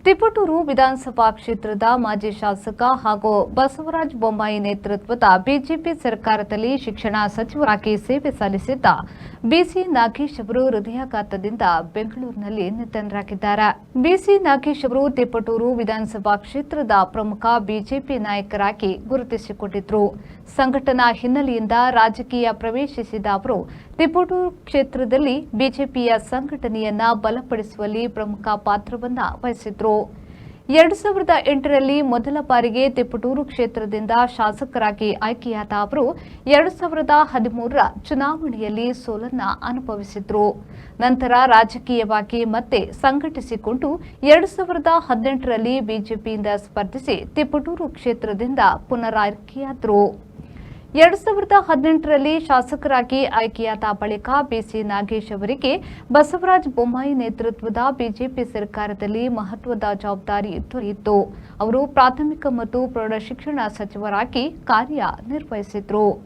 ತಿಪಟೂರು ವಿಧಾನಸಭಾ ಕ್ಷೇತ್ರದ ಮಾಜಿ ಶಾಸಕ ಹಾಗೂ ಬಸವರಾಜ ಬೊಮ್ಮಾಯಿ ನೇತೃತ್ವದ ಬಿಜೆಪಿ ಸರ್ಕಾರದಲ್ಲಿ ಶಿಕ್ಷಣ ಸಚಿವರಾಗಿ ಸೇವೆ ಸಲ್ಲಿಸಿದ್ದ ಬಿಸಿ ನಾಗೇಶ್ ಅವರು ಹೃದಯಾಘಾತದಿಂದ ಬೆಂಗಳೂರಿನಲ್ಲಿ ನಿಧನರಾಗಿದ್ದಾರೆ. ಬಿಸಿ ನಾಗೇಶ್ ಅವರು ತಿಪಟೂರು ವಿಧಾನಸಭಾ ಕ್ಷೇತ್ರದ ಪ್ರಮುಖ ಬಿಜೆಪಿ ನಾಯಕರಾಗಿ ಗುರುತಿಸಿಕೊಂಡಿದ್ರು. ಸಂಘಟನಾ ಹಿನ್ನೆಲೆಯಿಂದ ರಾಜಕೀಯ ಪ್ರವೇಶಿಸಿದ ಅವರು ತಿಪಟೂರು ಕ್ಷೇತ್ರದಲ್ಲಿ ಬಿಜೆಪಿಯ ಸಂಘಟನೆಯನ್ನ ಬಲಪಡಿಸುವಲ್ಲಿ ಪ್ರಮುಖ ಪಾತ್ರವನ್ನ ವಹಿಸಿದ್ರು. 2008ರಲ್ಲಿ ಮೊದಲ ಬಾರಿಗೆ ತಿಪಟೂರು ಕ್ಷೇತ್ರದಿಂದ ಶಾಸಕರಾಗಿ ಆಯ್ಕೆಯಾದ ಅವರು 2013ರ ಚುನಾವಣೆಯಲ್ಲಿ ಸೋಲನ್ನ ಅನುಭವಿಸಿದ್ರು. ನಂತರ ರಾಜಕೀಯವಾಗಿ ಮತ್ತೆ ಸಂಘಟಿಸಿಕೊಂಡು 2018ರಲ್ಲಿ ಬಿಜೆಪಿಯಿಂದ ಸ್ಪರ್ಧಿಸಿ ತಿಪಟೂರು ಕ್ಷೇತ್ರದಿಂದ ಪುನರಾಯ್ಕೆಯಾದರು. 2018ರಲ್ಲಿ ಶಾಸಕರಾಗಿ ಆಯ್ಕೆಯಾದ ಬಳಿಕ ಬಿಸಿ ನಾಗೇಶ್ ಅವರಿಗೆ ಬಸವರಾಜ ಬೊಮ್ಮಾಯಿ ನೇತೃತ್ವದ ಬಿಜೆಪಿ ಸರ್ಕಾರದಲ್ಲಿ ಮಹತ್ವದ ಜವಾಬ್ದಾರಿ ದೊರೆಯಿತು. ಅವರು ಪ್ರಾಥಮಿಕ ಮತ್ತು ಪ್ರೌಢಶಿಕ್ಷಣ ಸಚಿವರಾಗಿ ಕಾರ್ಯನಿರ್ವಹಿಸಿದರು.